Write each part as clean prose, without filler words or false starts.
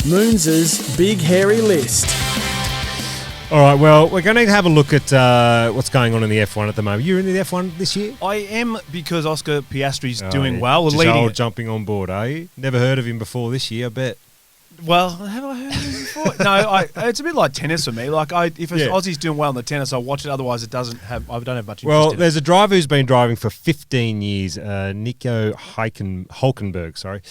Moons' Big Hairy List. All right, well, we're going to have a look at what's going on in the F1 at the moment. You're in the F1 this year? I am, because Oscar Piastri's doing well. We're Just leading old it. jumping on board, are you? Never heard of him before this year, I bet. Well, have I heard of him before? No, it's a bit like tennis for me. Like, if Aussie's doing well in the tennis, I watch it. Otherwise, I don't have much interest Well, in it. there's a driver who's been driving for 15 years, Nico Hulkenberg, sorry.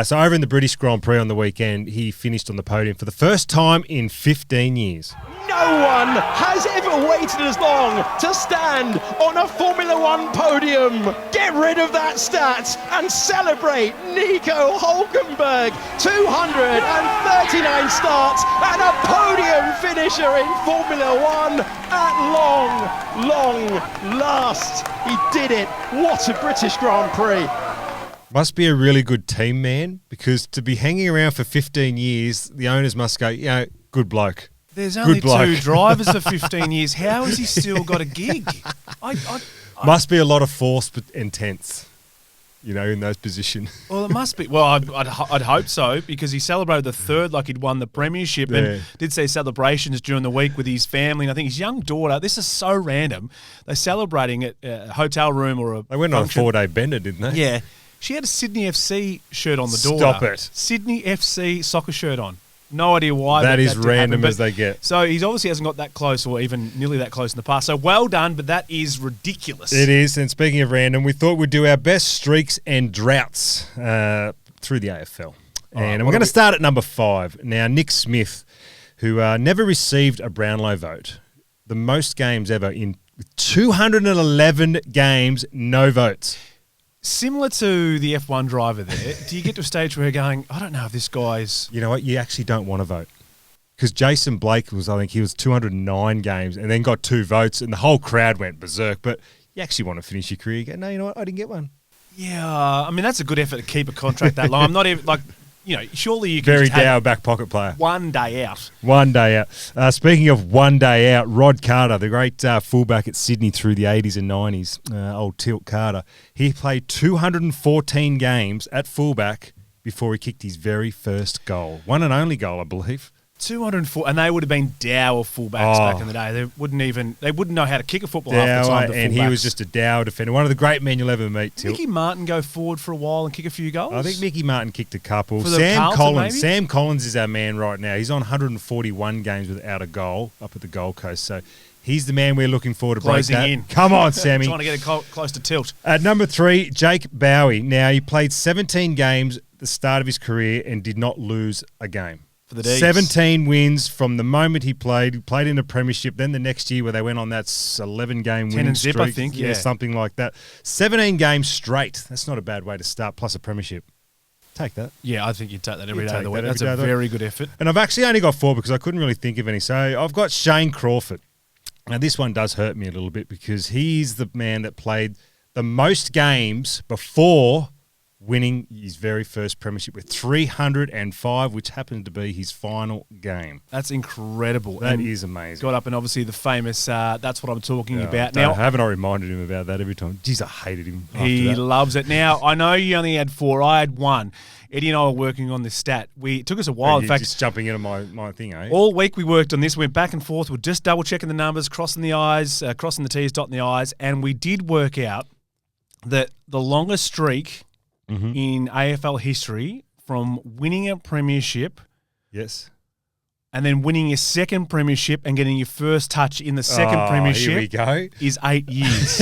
So over in the British Grand Prix on the weekend, he finished on the podium for the first time in 15 years. No one has ever waited as long to stand on a Formula One podium. Get rid of that stat and celebrate Nico Hulkenberg. 239 starts and a podium finisher in Formula One at long last. He did it. What a British Grand Prix. Must be a really good team, man, because to be hanging around for 15 years, the owners must go, good bloke. There's only bloke. 2 drivers for 15 years. How has he still got a gig? Must be a lot of force but intense, in those positions. Well, it must be. Well, I'd hope so, because he celebrated the third like he'd won the premiership and did say celebrations during the week with his family. And I think his young daughter, this is so random, they're celebrating at a hotel room or a They went function. on a 4-day bender, didn't they? Yeah. She had a Sydney FC shirt on the door. Stop it. Sydney FC soccer shirt on. No idea why. That is did random happen, as they get. So he obviously hasn't got that close or even nearly that close in the past. So well done, but that is ridiculous. It is. And speaking of random, we thought we'd do our best streaks and droughts through the AFL. And we're going to start at number 5. Now, Nick Smith, who never received a Brownlow vote, the most games ever in 211 games, no votes. Similar to the F1 driver there, do you get to a stage where you're going, I don't know if this guy's... You know what? You actually don't want to vote. Because Jason Blake was 209 games and then got 2 votes and the whole crowd went berserk. But you actually want to finish your career. You go, no, you know what? I didn't get one. Yeah, I mean, that's a good effort to keep a contract that long. I'm not even, surely you can Very just have dour back pocket player. 1 day out. 1 day out. Speaking of 1 day out, Rod Carter, the great fullback at Sydney through the 80s and 90s, old Tilt Carter, he played 214 games at fullback before he kicked his very first goal. One and only goal, I believe. 204, and they would have been dour fullbacks back in the day. They wouldn't know how to kick a football half the time. And he was just a dour defender. One of the great men you'll ever meet, Tilt. Mickey Martin go forward for a while and kick a few goals? I think Mickey Martin kicked a couple. For the Carlton, maybe? Sam Collins is our man right now. He's on 141 games without a goal up at the Gold Coast. So he's the man we're looking forward to Closing break that. in. Come on, Sammy. Trying to get it close to Tilt. At number 3, Jake Bowie. Now, he played 17 games at the start of his career and did not lose a game. For the Ds. 17 wins from the moment he played. He played in the premiership. Then the next year where they went on that 11-game 10 winning and zip, streak. I think, yeah. Something like that. 17 games straight. That's not a bad way to start, plus a premiership. Take that. Yeah, I think you'd take that every You'd day of take the that week. every That's day a of the week. very good effort. And I've actually only got 4 because I couldn't really think of any. So I've got Shane Crawford. Now, this one does hurt me a little bit because he's the man that played the most games before winning his very first premiership with 305, which happened to be his final game. That's incredible. That And is amazing. got up and obviously the famous, that's what I'm talking about. Now, Now, haven't I reminded him about that every time? Jeez, I hated him. he after that. loves it. Now, I know you only had 4. I had 1. Eddie and I were working on this stat. It took us a while. In You're fact, just jumping into my thing, eh? all week we worked on this, went back and forth. We're just double-checking the numbers, crossing the I's, crossing the T's, dotting the I's, and we did work out that the longest streak in AFL history from winning a premiership Yes. and then winning your second premiership and getting your first touch in the second premiership Here we go. is 8 years.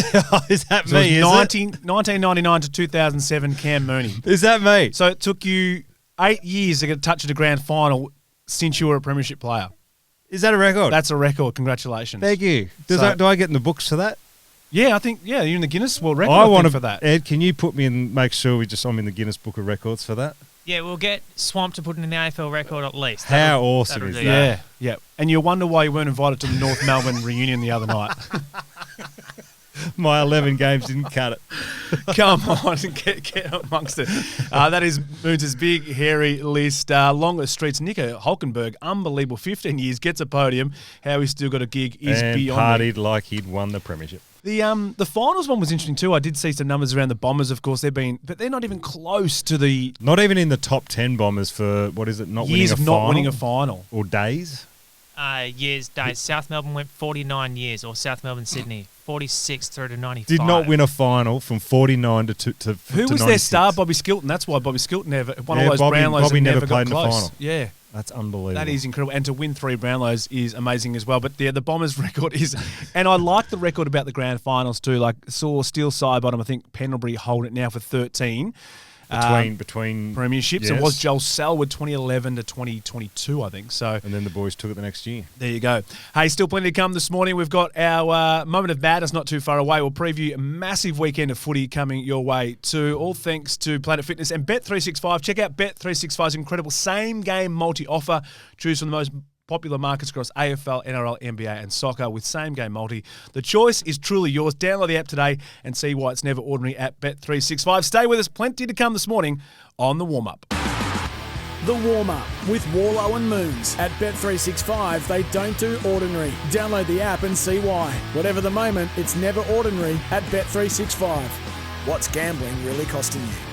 Is that So me? it was 1999 to 2007, Cam Mooney. Is that me? So it took you 8 years to get a touch at a grand final since you were a premiership player. Is that a record? That's a record. Congratulations. Thank you. Do I get in the books for that? Yeah, I think, you're in the Guinness World Record I want for that. Ed, can you put me in, make sure I'm in the Guinness Book of Records for that? Yeah, we'll get Swamp to put in an AFL record at least. How awesome that'll is do that? Yeah. And you wonder why you weren't invited to the North Melbourne reunion the other night. My 11 games didn't cut it. Come on, get amongst it. That is Moons' big, hairy list. Longest streets, Nico Hulkenberg, unbelievable, 15 years, gets a podium. How he's still got a gig is And beyond me. partied like he'd won the premiership. The finals one was interesting too. I did see some numbers around the Bombers, of course. But they're not even close to the Not even in the top 10 Bombers for, what is it, not winning years a of final? not winning a final. Or days? Days. South Melbourne went 49 years, or South Melbourne, Sydney, 46 through to 95. Did not win a final from 49 to Who was 96. their star? Bobby Skilton. That's why Bobby Skilton never one of those Bobby Brownlows that never never played got in the close. final. Yeah. That's unbelievable. That is incredible. And to win 3 Brownlows is amazing as well. But the Bombers record is... And I like the record about the grand finals too. Like, saw Steel Sidebottom, I think Pendlebury hold it now for 13. Between premierships. yes. It was Joel Selwood 2011 to 2022, I think. So And then the boys took it the next year. there you go. Hey, still plenty to come this morning. We've got our Moment of Madness not too far away. We'll preview a massive weekend of footy coming your way too. All thanks to Planet Fitness and Bet365. Check out Bet365's incredible same-game multi-offer. Choose from the most popular markets across AFL, NRL, NBA and soccer with same-game multi. The choice is truly yours. Download the app today and see why it's never ordinary at Bet365. Stay with us. Plenty to come this morning on The Warm-Up. The warm-up with Warlow and Moons. At Bet365, they don't do ordinary. Download the app and see why. Whatever the moment, it's never ordinary at Bet365. What's gambling really costing you?